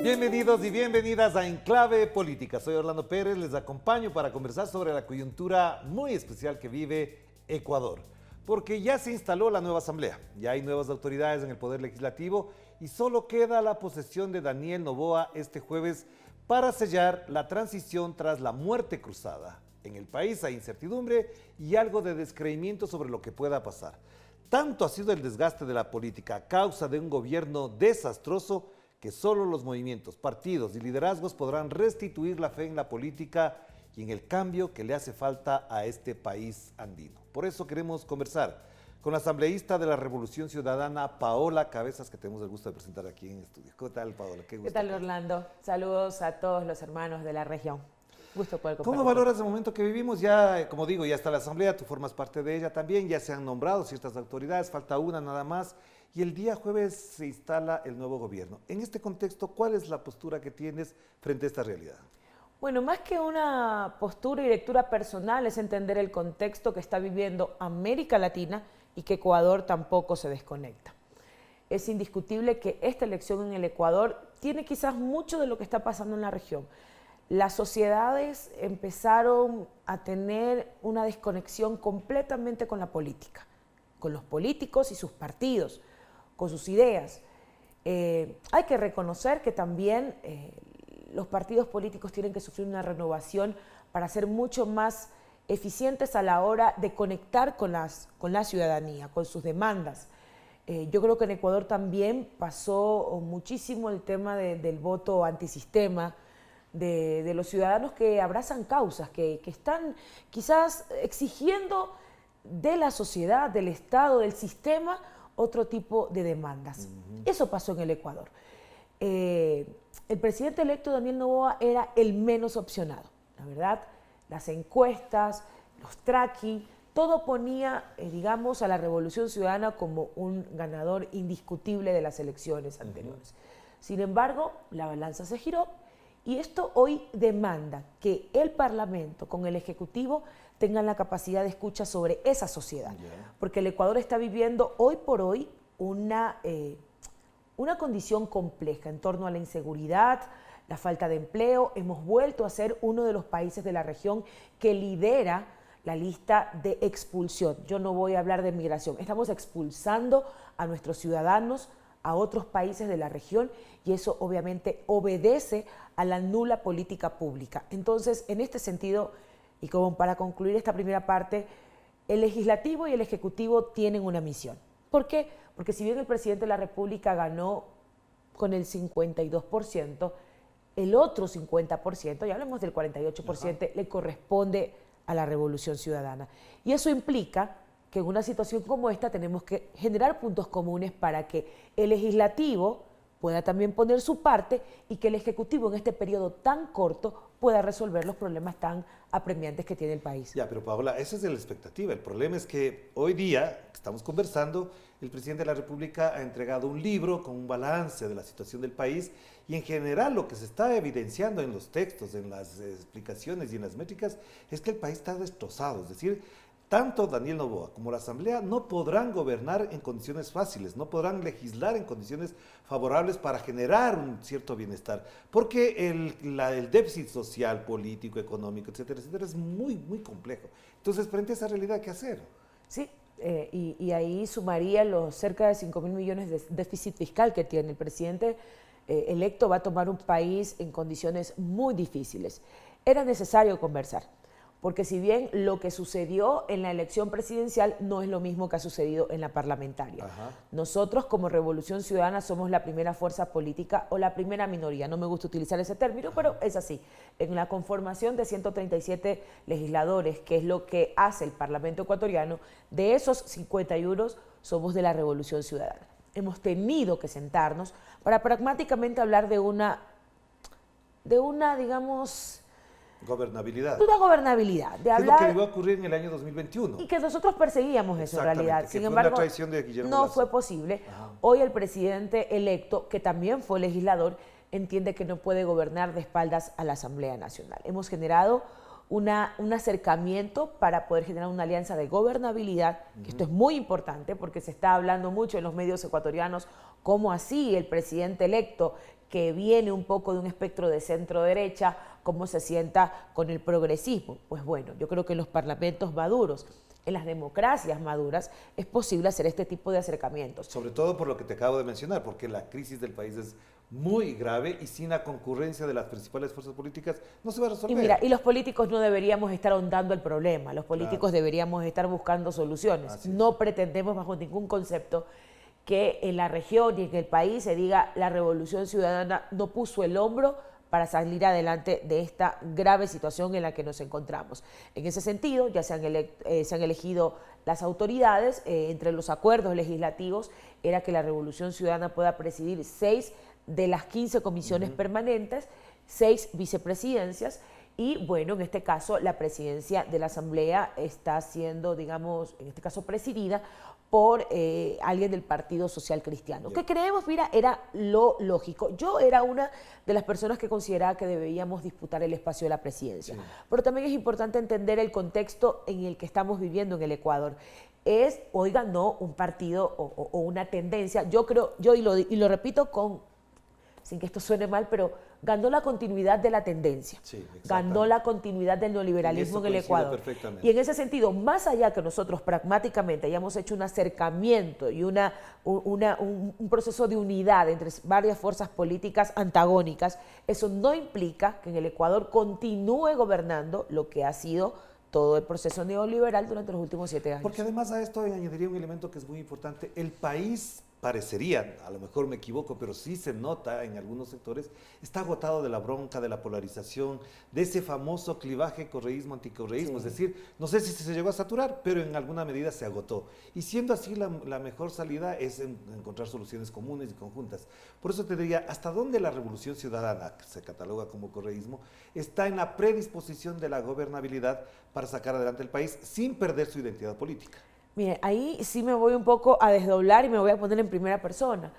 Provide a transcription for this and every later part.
Bienvenidos y bienvenidas a Enclave Política. Soy Orlando Pérez, les acompaño para conversar sobre la coyuntura muy especial que vive Ecuador. Porque ya se instaló la nueva asamblea, ya hay nuevas autoridades en el Poder Legislativo y solo queda la posesión de Daniel Noboa este jueves para sellar la transición tras la muerte cruzada. En el país hay incertidumbre y algo de descreimiento sobre lo que pueda pasar. Tanto ha sido el desgaste de la política a causa de un gobierno desastroso que solo los movimientos, partidos y liderazgos podrán restituir la fe en la política y en el cambio que le hace falta a este país andino. Por eso queremos conversar con la asambleísta de la Revolución Ciudadana, Paola Cabezas, que tenemos el gusto de presentar aquí en estudio. ¿Qué tal, Paola? Qué gusto. ¿Qué tal, Orlando? Saludos a todos los hermanos de la región. Gusto poder compartir. ¿Cómo valoras el momento que vivimos? Ya, como digo, ya está la asamblea, tú formas parte de ella también, ya se han nombrado ciertas autoridades, falta una nada más. Y el día jueves se instala el nuevo gobierno. En este contexto, ¿cuál es la postura que tienes frente a esta realidad? Bueno, más que una postura y lectura personal, es entender el contexto que está viviendo América Latina y que Ecuador tampoco se desconecta. Es indiscutible que esta elección en el Ecuador tiene quizás mucho de lo que está pasando en la región. Las sociedades empezaron a tener una desconexión completamente con la política, con los políticos y sus partidos, con sus ideas. Hay que reconocer que también los partidos políticos tienen que sufrir una renovación para ser mucho más eficientes a la hora de conectar con la ciudadanía, con sus demandas. Yo creo que en Ecuador también pasó muchísimo el tema del voto antisistema, de los ciudadanos que abrazan causas, que están quizás exigiendo de la sociedad, del Estado, del sistema, otro tipo de demandas. Eso pasó en el Ecuador. El presidente electo Daniel Noboa era el menos opcionado, la verdad. Las encuestas, los tracking, todo ponía, digamos, a la Revolución Ciudadana como un ganador indiscutible de las elecciones anteriores. Sin embargo, la balanza se giró y esto hoy demanda que el Parlamento con el Ejecutivo tengan la capacidad de escucha sobre esa sociedad. Porque el Ecuador está viviendo hoy por hoy una condición compleja en torno a la inseguridad, la falta de empleo. Hemos vuelto a ser uno de los países de la región que lidera la lista de expulsión. Yo no voy a hablar de migración. Estamos expulsando a nuestros ciudadanos a otros países de la región y eso obviamente obedece a la nula política pública. Entonces, en este sentido, y como para concluir esta primera parte, el Legislativo y el Ejecutivo tienen una misión. ¿Por qué? Porque si bien el presidente de la República ganó con el 52%, el otro 50%, ya hablamos del 48%, le corresponde a la Revolución Ciudadana. Y eso implica que en una situación como esta tenemos que generar puntos comunes para que el Legislativo pueda también poner su parte y que el Ejecutivo en este periodo tan corto pueda resolver los problemas tan apremiantes que tiene el país. Ya, pero Paola, esa es la expectativa. El problema es que hoy día, que estamos conversando, el presidente de la República ha entregado un libro con un balance de la situación del país y en general lo que se está evidenciando en los textos, en las explicaciones y en las métricas es que el país está destrozado. Es decir, tanto Daniel Noboa como la Asamblea no podrán gobernar en condiciones fáciles, no podrán legislar en condiciones favorables para generar un cierto bienestar, porque el déficit social, político, económico, etcétera, etcétera, es muy, muy complejo. Entonces, frente a esa realidad, ¿qué hacer? Sí, y ahí sumaría los cerca de 5.000 millones de déficit fiscal que tiene el presidente electo. Va a tomar un país en condiciones muy difíciles. Era necesario conversar, porque si bien lo que sucedió en la elección presidencial no es lo mismo que ha sucedido en la parlamentaria. Nosotros como Revolución Ciudadana somos la primera fuerza política o la primera minoría, no me gusta utilizar ese término, pero es así. En la conformación de 137 legisladores, que es lo que hace el Parlamento ecuatoriano, de esos 51 somos de la Revolución Ciudadana. Hemos tenido que sentarnos para pragmáticamente hablar de una digamos, Gobernabilidad. Una gobernabilidad. De hablar, es lo que iba a ocurrir en el año 2021. Y que nosotros perseguíamos eso en realidad. Sin embargo, traición de Guillermo no Lazo. Fue posible. Hoy el presidente electo, que también fue legislador, entiende que no puede gobernar de espaldas a la Asamblea Nacional. Hemos generado un acercamiento para poder generar una alianza de gobernabilidad, que esto es muy importante porque se está hablando mucho en los medios ecuatorianos cómo así el presidente electo, que viene un poco de un espectro de centro-derecha, cómo se sienta con el progresismo. Pues bueno, yo creo que en los parlamentos maduros, en las democracias maduras, es posible hacer este tipo de acercamientos. Sobre todo por lo que te acabo de mencionar, porque la crisis del país es muy grave y sin la concurrencia de las principales fuerzas políticas no se va a resolver. Y mira, y los políticos no deberíamos estar ahondando el problema, los políticos deberíamos estar buscando soluciones. No pretendemos bajo ningún concepto que en la región y en el país se diga la Revolución Ciudadana no puso el hombro para salir adelante de esta grave situación en la que nos encontramos. En ese sentido, ya se han elegido las autoridades, entre los acuerdos legislativos era que la Revolución Ciudadana pueda presidir 6 de las 15 comisiones permanentes, 6 vicepresidencias, y bueno, en este caso la presidencia de la Asamblea está siendo, digamos, en este caso presidida por alguien del Partido Social Cristiano, que creemos, mira, era lo lógico. Yo era una de las personas que consideraba que debíamos disputar el espacio de la presidencia, pero también es importante entender el contexto en el que estamos viviendo en el Ecuador. Es, oiga, no un partido o una tendencia, yo creo, y lo repito sin que esto suene mal, pero ganó la continuidad de la tendencia, ganó la continuidad del neoliberalismo en el Ecuador. Y en ese sentido, más allá que nosotros pragmáticamente hayamos hecho un acercamiento y un proceso de unidad entre varias fuerzas políticas antagónicas, eso no implica que en el Ecuador continúe gobernando lo que ha sido todo el proceso neoliberal durante los últimos 7 años. Porque además a esto añadiría un elemento que es muy importante. El país parecería, a lo mejor me equivoco, pero sí se nota en algunos sectores, está agotado de la bronca, de la polarización, de ese famoso clivaje correísmo-anticorreísmo. Es decir, no sé si se llegó a saturar, pero en alguna medida se agotó. Y siendo así, la mejor salida es encontrar soluciones comunes y conjuntas. Por eso te diría, ¿hasta dónde la Revolución Ciudadana, que se cataloga como correísmo, está en la predisposición de la gobernabilidad para sacar adelante el país sin perder su identidad política? Mire, ahí sí me voy un poco a desdoblar y me voy a poner en primera persona.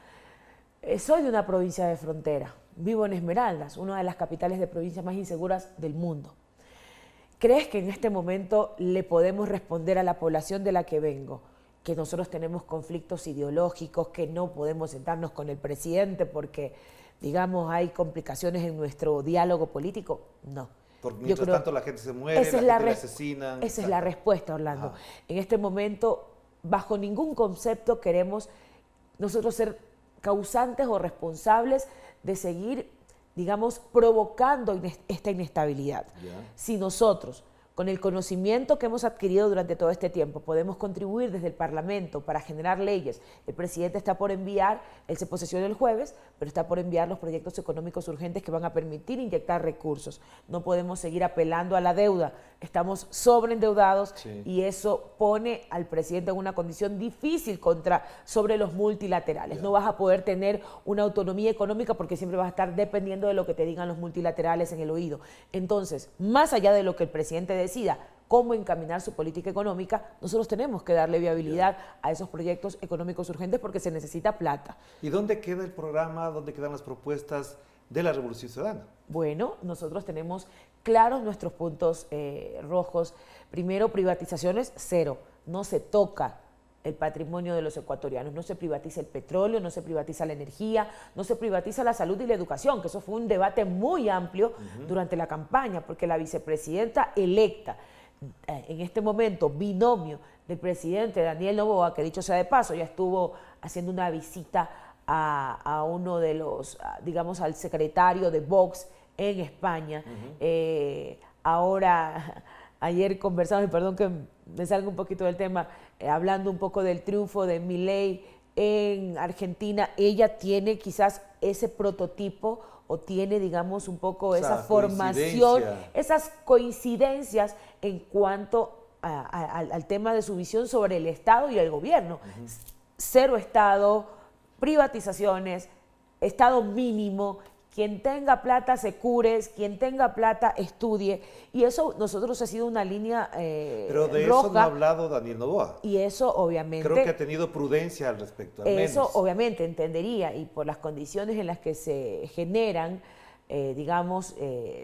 Soy de una provincia de frontera, vivo en Esmeraldas, una de las capitales de provincias más inseguras del mundo. ¿Crees que en este momento le podemos responder a la población de la que vengo que nosotros tenemos conflictos ideológicos, que no podemos sentarnos con el presidente porque, digamos, hay complicaciones en nuestro diálogo político? No. Mientras tanto la gente se muere, la gente la asesinan. Esa es la respuesta, Orlando. En este momento, bajo ningún concepto queremos nosotros ser causantes o responsables de seguir, digamos, provocando esta inestabilidad. Si nosotros, con el conocimiento que hemos adquirido durante todo este tiempo, podemos contribuir desde el Parlamento para generar leyes. El presidente está por enviar, él se posesiona el jueves, pero está por enviar los proyectos económicos urgentes que van a permitir inyectar recursos. No podemos seguir apelando a la deuda, estamos sobreendeudados y eso pone al presidente en una condición difícil sobre los multilaterales. No vas a poder tener una autonomía económica porque siempre vas a estar dependiendo de lo que te digan los multilaterales en el oído. Entonces, más allá de lo que el presidente decida cómo encaminar su política económica, nosotros tenemos que darle viabilidad a esos proyectos económicos urgentes porque se necesita plata. ¿Y dónde queda el programa, dónde quedan las propuestas de la Revolución Ciudadana? Bueno, nosotros tenemos claros nuestros puntos rojos. Primero, privatizaciones, cero. No se toca el patrimonio de los ecuatorianos, no se privatiza el petróleo, no se privatiza la energía, no se privatiza la salud y la educación, que eso fue un debate muy amplio durante la campaña, porque la vicepresidenta electa, en este momento binomio del presidente Daniel Noboa, que dicho sea de paso, ya estuvo haciendo una visita a uno de los, digamos, al secretario de Vox en España. Ahora, ayer conversamos, y perdón que me salga un poquito del tema, hablando un poco del triunfo de Milei en Argentina. Ella tiene quizás ese prototipo o tiene, digamos, un poco esa formación, esas coincidencias en cuanto al tema de su visión sobre el Estado y el gobierno. Cero Estado, privatizaciones, Estado mínimo quien tenga plata se cure, quien tenga plata estudie, y eso nosotros ha sido una línea Pero de roja. eso no ha hablado Daniel Noboa. Y eso obviamente... Creo que ha tenido prudencia al respecto, al eso menos. obviamente entendería, y por las condiciones en las que se generan, digamos,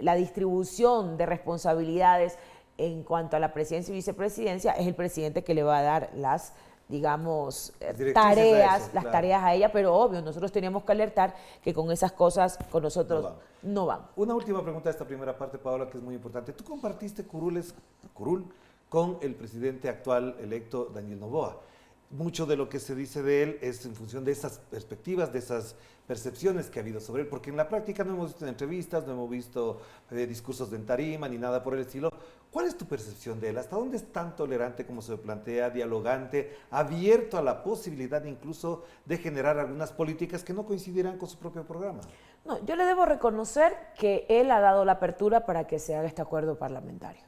la distribución de responsabilidades en cuanto a la presidencia y vicepresidencia, es el presidente que le va a dar las, digamos, tareas, las tareas a ella, pero obvio, nosotros teníamos que alertar que con esas cosas con nosotros no van. Una última pregunta de esta primera parte, Paola, que es muy importante. Tú compartiste curul con el presidente actual electo, Daniel Noboa. Mucho de lo que se dice de él es en función de esas perspectivas, de esas percepciones que ha habido sobre él, porque en la práctica no hemos visto en entrevistas, no hemos visto discursos en tarima, ni nada por el estilo. ¿Cuál es tu percepción de él? ¿Hasta dónde es tan tolerante como se plantea, dialogante, abierto a la posibilidad incluso de generar algunas políticas que no coincidirán con su propio programa? No, yo le debo reconocer que él ha dado la apertura para que se haga este acuerdo parlamentario.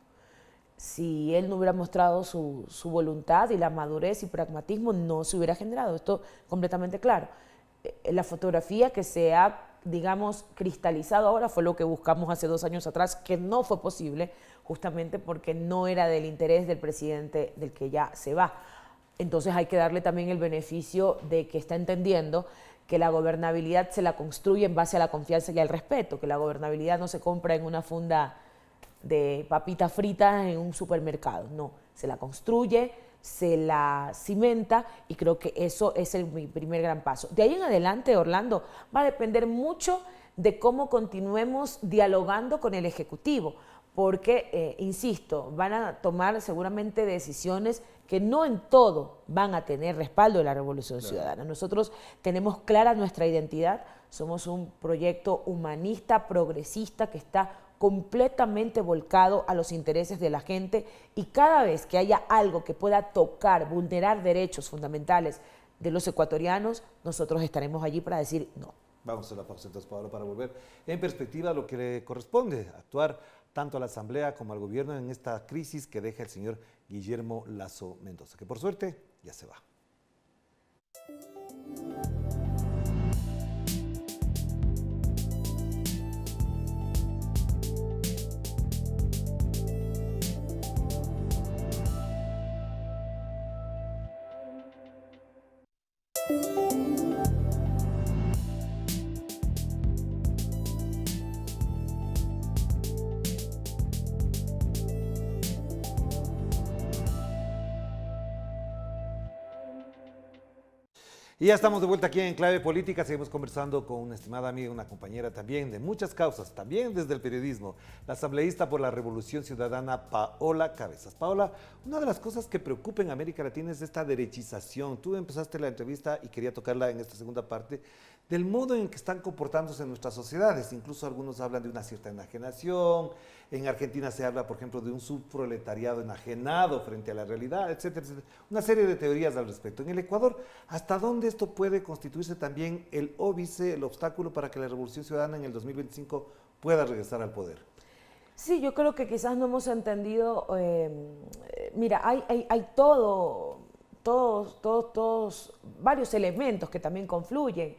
Si él no hubiera mostrado su voluntad y la madurez y pragmatismo, no se hubiera generado. Esto completamente claro. La fotografía que se ha, digamos, cristalizado ahora fue lo que buscamos hace 2 años atrás, que no fue posible, justamente porque no era del interés del presidente del que ya se va. Entonces hay que darle también el beneficio de que está entendiendo que la gobernabilidad se la construye en base a la confianza y al respeto, que la gobernabilidad no se compra en una funda de papitas fritas en un supermercado, no, se la construye, se la cimenta, y creo que eso es mi primer gran paso. De ahí en adelante, Orlando, va a depender mucho de cómo continuemos dialogando con el Ejecutivo, porque, insisto, van a tomar seguramente decisiones que no en todo van a tener respaldo de la Revolución Ciudadana. Nosotros tenemos clara nuestra identidad, somos un proyecto humanista, progresista, que está completamente volcado a los intereses de la gente, y cada vez que haya algo que pueda tocar, vulnerar derechos fundamentales de los ecuatorianos, nosotros estaremos allí para decir no. Vamos a la pausa entonces, Pablo, para volver en perspectiva a lo que le corresponde, actuar tanto a la Asamblea como al gobierno en esta crisis que deja el señor Guillermo Lasso Mendoza, que por suerte ya se va. Y ya estamos de vuelta aquí en Clave Política, seguimos conversando con una estimada amiga, una compañera también de muchas causas, también desde el periodismo, la asambleísta por la Revolución Ciudadana, Paola Cabezas. Paola, una de las cosas que preocupa en América Latina es esta derechización. Tú empezaste la entrevista y quería tocarla en esta segunda parte, del modo en que están comportándose nuestras sociedades. Incluso algunos hablan de una cierta enajenación. En Argentina se habla, por ejemplo, de un subproletariado enajenado frente a la realidad, etcétera, etcétera. Una serie de teorías al respecto. En el Ecuador, ¿hasta dónde esto puede constituirse también el óbice, el obstáculo para que la Revolución Ciudadana en el 2025 pueda regresar al poder? Sí, yo creo que quizás no hemos entendido, mira, hay varios elementos que también confluyen.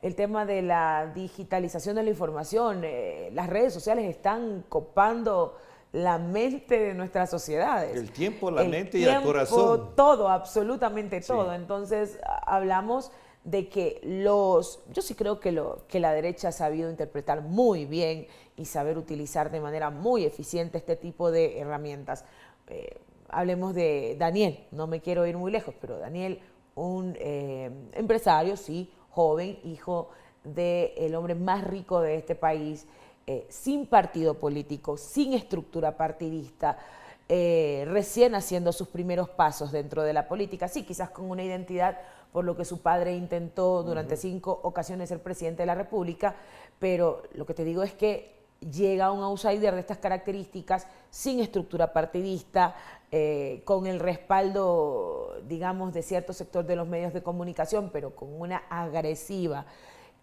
El tema de la digitalización de la información, las redes sociales están copando la mente de nuestras sociedades. El tiempo, la mente y el corazón. Todo, absolutamente todo. Sí. Entonces, hablamos de que yo sí creo que la derecha ha sabido interpretar muy bien y saber utilizar de manera muy eficiente este tipo de herramientas. Hablemos de Daniel, no me quiero ir muy lejos, pero Daniel, un empresario, sí, joven, hijo del hombre más rico de este país, sin partido político, sin estructura partidista, recién haciendo sus primeros pasos dentro de la política, sí, quizás con una identidad, por lo que su padre intentó durante 5 ocasiones ser presidente de la República, pero lo que te digo es que llega un outsider de estas características, sin estructura partidista, con el respaldo, digamos, de cierto sector de los medios de comunicación, pero con una agresiva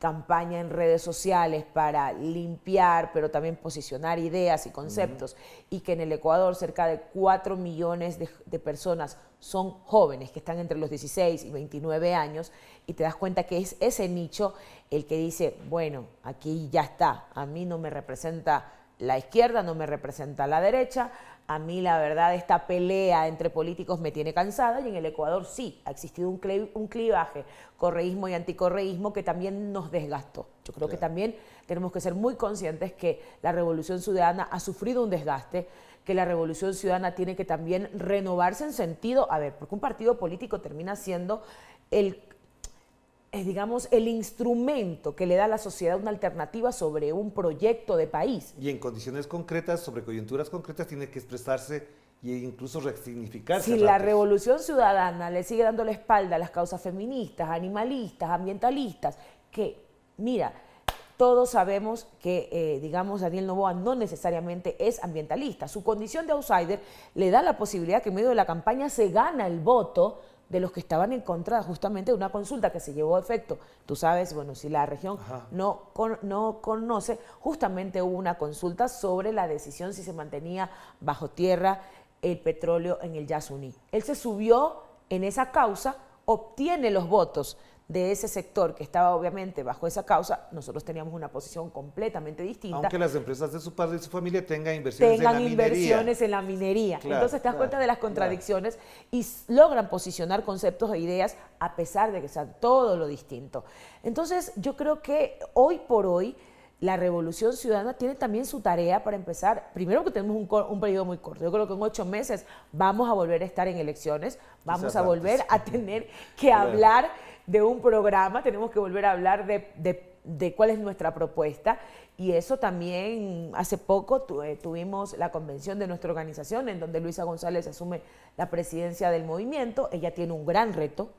campaña en redes sociales para limpiar, pero también posicionar ideas y conceptos, y que en el Ecuador cerca de 4 millones de personas son jóvenes, que están entre los 16 y 29 años, y te das cuenta que es ese nicho el que dice, bueno, aquí ya está, a mí no me representa la izquierda, no me representa la derecha, a mí la verdad esta pelea entre políticos me tiene cansada, y en el Ecuador sí, ha existido un clivaje, correísmo y anticorreísmo, que también nos desgastó. Yo creo que también tenemos que ser muy conscientes que la Revolución Ciudadana ha sufrido un desgaste, que la Revolución Ciudadana tiene que también renovarse en sentido, a ver, porque un partido político termina siendo digamos, el instrumento que le da a la sociedad una alternativa sobre un proyecto de país. Y en condiciones concretas, sobre coyunturas concretas, tiene que expresarse e incluso resignificarse. Si la Revolución Ciudadana le sigue dando la espalda a las causas feministas, animalistas, ambientalistas, que, mira, todos sabemos que, digamos, Daniel Noboa no necesariamente es ambientalista. Su condición de outsider le da la posibilidad que en medio de la campaña se gana el voto de los que estaban en contra justamente de una consulta que se llevó a efecto. Tú sabes, bueno, si la región no conoce, justamente hubo una consulta sobre la decisión si se mantenía bajo tierra el petróleo en el Yasuní. Él se subió en esa causa, obtiene los votos de ese sector que estaba obviamente bajo esa causa.Nosotros teníamos una posición completamente distinta. Aunque las empresas de su padre y su familia tengan inversiones en la minería. Claro, entonces te das cuenta de las contradicciones y logran posicionar conceptos e ideas a pesar de que sean todo lo distinto. Entonces yo creo que hoy por hoy la Revolución Ciudadana tiene también su tarea para empezar. Primero que tenemos un periodo muy corto. Yo creo que en 8 meses vamos a volver a estar en elecciones, vamos a volver a tener que hablar de un programa, tenemos que volver a hablar de cuál es nuestra propuesta, y eso también hace poco tuvimos la convención de nuestra organización en donde Luisa González asume la presidencia del movimiento. Ella tiene un gran reto,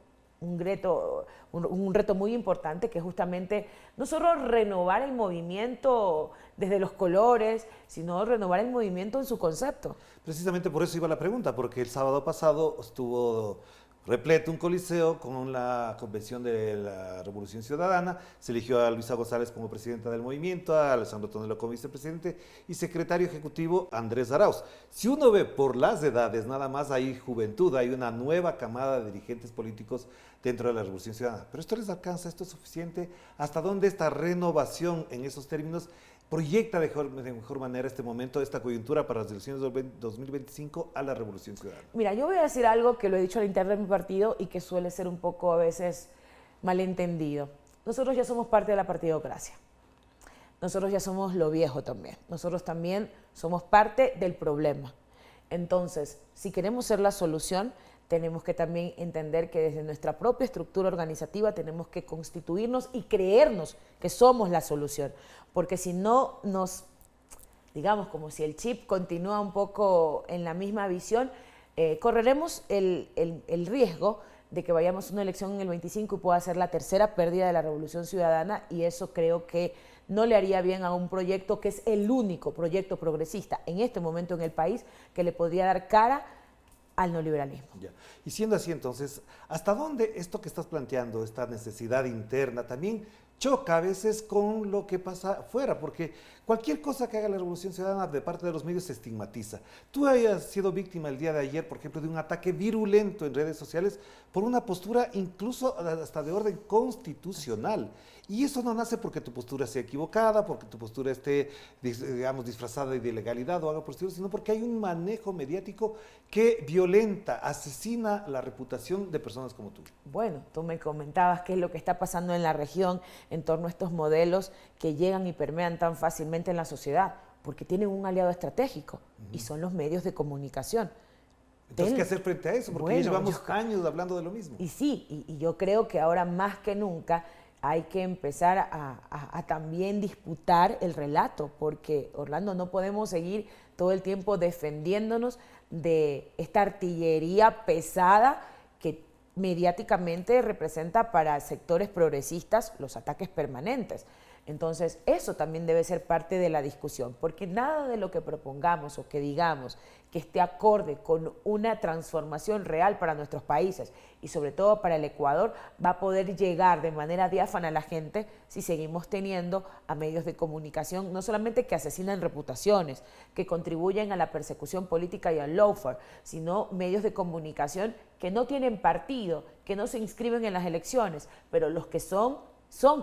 un reto muy importante, que es justamente no solo renovar el movimiento desde los colores, sino renovar el movimiento en su concepto. Precisamente por eso iba la pregunta, porque el sábado pasado estuvo repleto un coliseo con la convención de la Revolución Ciudadana. Se eligió a Luisa González como presidenta del movimiento, a Alessandro Tonelo como vicepresidente y secretario ejecutivo Andrés Arauz. Si uno ve por las edades, nada más hay juventud, hay una nueva camada de dirigentes políticos dentro de la Revolución Ciudadana. Pero esto les alcanza, esto es suficiente. ¿Hasta dónde esta renovación en esos términos proyecta de mejor manera este momento, esta coyuntura para las elecciones del 2025 a la Revolución Ciudadana? Mira, yo voy a decir algo que lo he dicho al interno de mi partido y que suele ser un poco a veces malentendido. Nosotros ya somos parte de la partidocracia. Nosotros ya somos lo viejo también. Nosotros también somos parte del problema. Entonces, si queremos ser la solución, tenemos que también entender que desde nuestra propia estructura organizativa tenemos que constituirnos y creernos que somos la solución. Porque si no digamos, como si el chip continúa un poco en la misma visión, correremos el riesgo de que vayamos a una elección en el 25 y pueda ser la tercera pérdida de la Revolución Ciudadana, y eso creo que no le haría bien a un proyecto que es el único proyecto progresista en este momento en el país que le podría dar cara al neoliberalismo. Ya. Y siendo así, entonces, ¿hasta dónde esto que estás planteando, esta necesidad interna, también choca a veces con lo que pasa afuera? Porque cualquier cosa que haga la Revolución Ciudadana de parte de los medios se estigmatiza. Tú hayas sido víctima el día de ayer, por ejemplo, de un ataque virulento en redes sociales por una postura incluso hasta de orden constitucional. Y eso no nace porque tu postura sea equivocada, porque tu postura esté, digamos, disfrazada de ilegalidad o algo por el estilo, sino porque hay un manejo mediático que violenta, asesina la reputación de personas como tú. Bueno, tú me comentabas qué es lo que está pasando en la región en torno a estos modelos que llegan y permean tan fácilmente en la sociedad, porque tienen un aliado estratégico y son los medios de comunicación. Entonces, ¿qué hacer frente a eso? Porque ya llevamos años hablando de lo mismo. Y sí, y yo creo que ahora más que nunca hay que empezar a también disputar el relato, porque, Orlando, no podemos seguir todo el tiempo defendiéndonos de esta artillería pesada que mediáticamente representa para sectores progresistas los ataques permanentes. Entonces, eso también debe ser parte de la discusión, porque nada de lo que propongamos o que digamos que esté acorde con una transformación real para nuestros países y sobre todo para el Ecuador va a poder llegar de manera diáfana a la gente si seguimos teniendo a medios de comunicación no solamente que asesinan reputaciones, que contribuyen a la persecución política y al lawfare, sino medios de comunicación que no tienen partido, que no se inscriben en las elecciones, pero los que son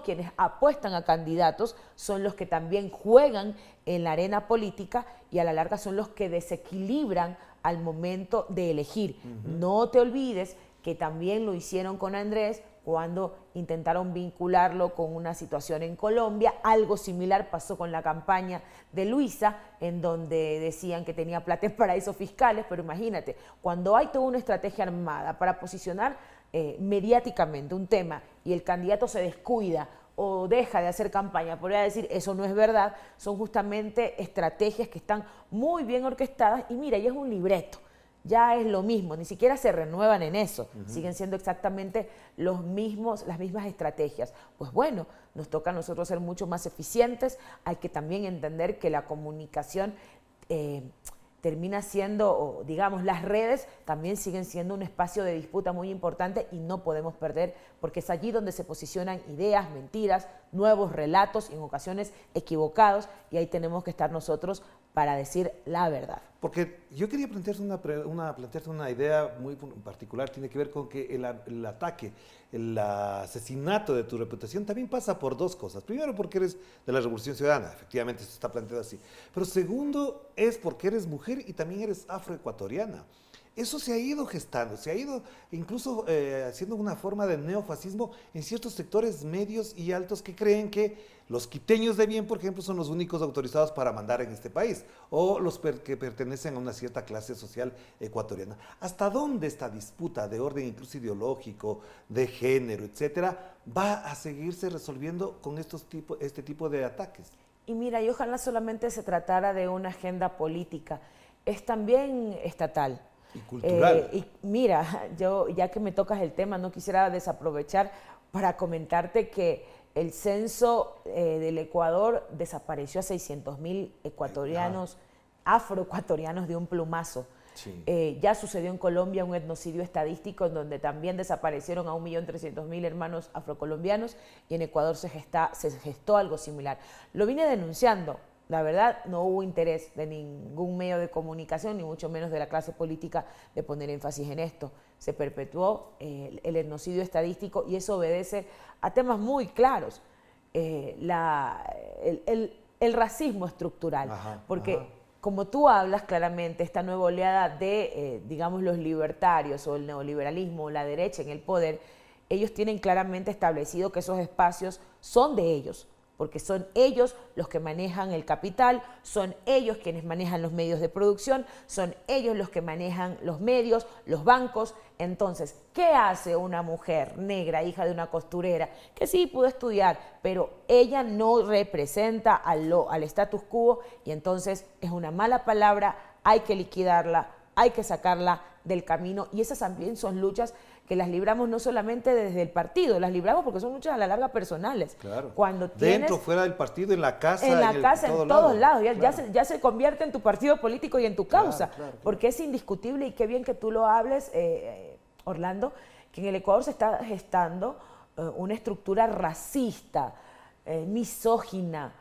quienes apuestan a candidatos, son los que también juegan en la arena política y a la larga son los que desequilibran al momento de elegir. No te olvides que también lo hicieron con Andrés cuando intentaron vincularlo con una situación en Colombia. Algo similar pasó con la campaña de Luisa, en donde decían que tenía plata en paraísos fiscales, pero imagínate, cuando hay toda una estrategia armada para posicionar mediáticamente un tema y el candidato se descuida o deja de hacer campaña, podría decir eso no es verdad, son justamente estrategias que están muy bien orquestadas y mira, ya es un libreto, ya es lo mismo, ni siquiera se renuevan en eso, siguen siendo exactamente las mismas estrategias. Pues bueno, nos toca a nosotros ser mucho más eficientes, hay que también entender que la comunicación termina siendo, o digamos, las redes también siguen siendo un espacio de disputa muy importante y no podemos perder, porque es allí donde se posicionan ideas, mentiras, nuevos relatos, en ocasiones equivocados, y ahí tenemos que estar nosotros para decir la verdad. Porque yo quería plantearte una idea muy particular, tiene que ver con que el ataque, el asesinato de tu reputación también pasa por dos cosas. Primero, porque eres de la Revolución Ciudadana, efectivamente esto está planteado así. Pero segundo, es porque eres mujer y también eres afroecuatoriana. Eso se ha ido gestando, se ha ido incluso haciendo una forma de neofascismo en ciertos sectores medios y altos que creen que los quiteños de bien, por ejemplo, son los únicos autorizados para mandar en este país, o los que pertenecen a una cierta clase social ecuatoriana. ¿Hasta dónde esta disputa de orden incluso ideológico, de género, etcétera, va a seguirse resolviendo con este tipo de ataques? Y mira, y ojalá solamente se tratara de una agenda política, es también estatal. Y cultural. Y mira, yo ya que me tocas el tema, no quisiera desaprovechar para comentarte que el censo del Ecuador desapareció a 600.000 ecuatorianos, afroecuatorianos de un plumazo. Sí. Ya sucedió en Colombia un etnocidio estadístico en donde también desaparecieron a 1.300.000 hermanos afrocolombianos y en Ecuador se gestó algo similar. Lo vine denunciando. La verdad, no hubo interés de ningún medio de comunicación, ni mucho menos de la clase política, de poner énfasis en esto. Se perpetuó el etnocidio estadístico y eso obedece a temas muy claros. El racismo estructural, porque como tú hablas claramente, esta nueva oleada de, digamos, los libertarios o el neoliberalismo o la derecha en el poder, ellos tienen claramente establecido que esos espacios son de ellos, porque son ellos los que manejan el capital, son ellos quienes manejan los medios de producción, son ellos los que manejan los medios, los bancos. Entonces, ¿qué hace una mujer negra, hija de una costurera, que sí pudo estudiar, pero ella no representa al status quo y entonces es una mala palabra, hay que liquidarla, hay que sacarla del camino y esas también son luchas que las libramos no solamente desde el partido, las libramos porque son luchas a la larga personales. Claro. Cuando dentro, fuera del partido, en la casa, en todos lados. Claro. Ya se convierte en tu partido político y en tu causa, claro. porque es indiscutible y qué bien que tú lo hables, Orlando, que en el Ecuador se está gestando una estructura racista, misógina,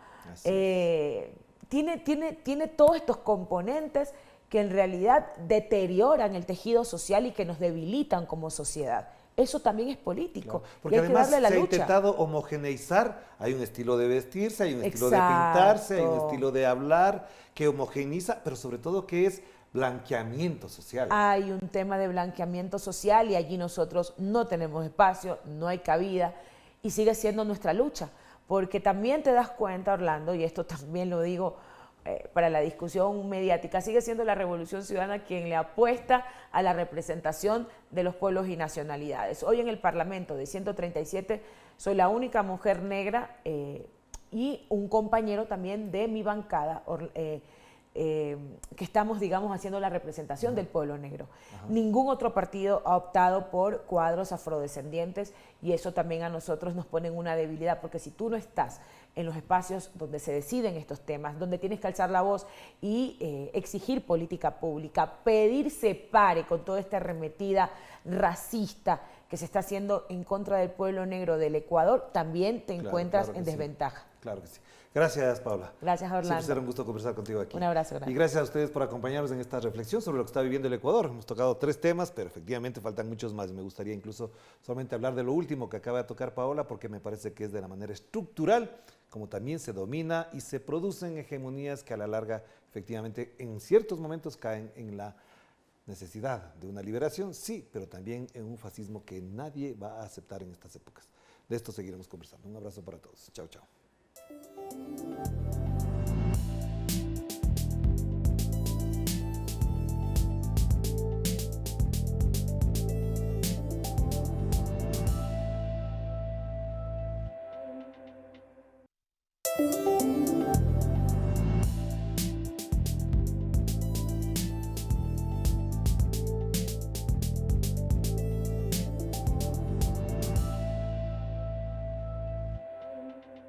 tiene todos estos componentes que en realidad deterioran el tejido social y que nos debilitan como sociedad. Eso también es político. Claro, porque y hay además que darle la se ha lucha. intentado homogeneizar, hay un estilo de vestirse, hay un estilo de pintarse, hay un estilo de hablar que homogeniza, pero sobre todo que es blanqueamiento social. Hay un tema de blanqueamiento social y allí nosotros no tenemos espacio, no hay cabida y sigue siendo nuestra lucha, porque también te das cuenta, Orlando, y esto también lo digo para la discusión mediática, sigue siendo la Revolución Ciudadana quien le apuesta a la representación de los pueblos y nacionalidades. Hoy en el Parlamento de 137 soy la única mujer negra y un compañero también de mi bancada, que estamos, digamos, haciendo la representación del pueblo negro. Ningún otro partido ha optado por cuadros afrodescendientes y eso también a nosotros nos pone en una debilidad, porque si tú no estás en los espacios donde se deciden estos temas, donde tienes que alzar la voz y exigir política pública, pedir se pare con toda esta arremetida racista que se está haciendo en contra del pueblo negro del Ecuador, también te encuentras en desventaja. Claro que sí. Gracias, Paula. Gracias, Orlando. Siempre será un gusto conversar contigo aquí. Un abrazo grande. Y gracias a ustedes por acompañarnos en esta reflexión sobre lo que está viviendo el Ecuador. Hemos tocado 3 temas, pero efectivamente faltan muchos más. Me gustaría incluso solamente hablar de lo último que acaba de tocar Paola, porque me parece que es de la manera estructural, como también se domina y se producen hegemonías que a la larga, efectivamente, en ciertos momentos caen en la necesidad de una liberación, sí, pero también en un fascismo que nadie va a aceptar en estas épocas. De esto seguiremos conversando. Un abrazo para todos. Chao, chao.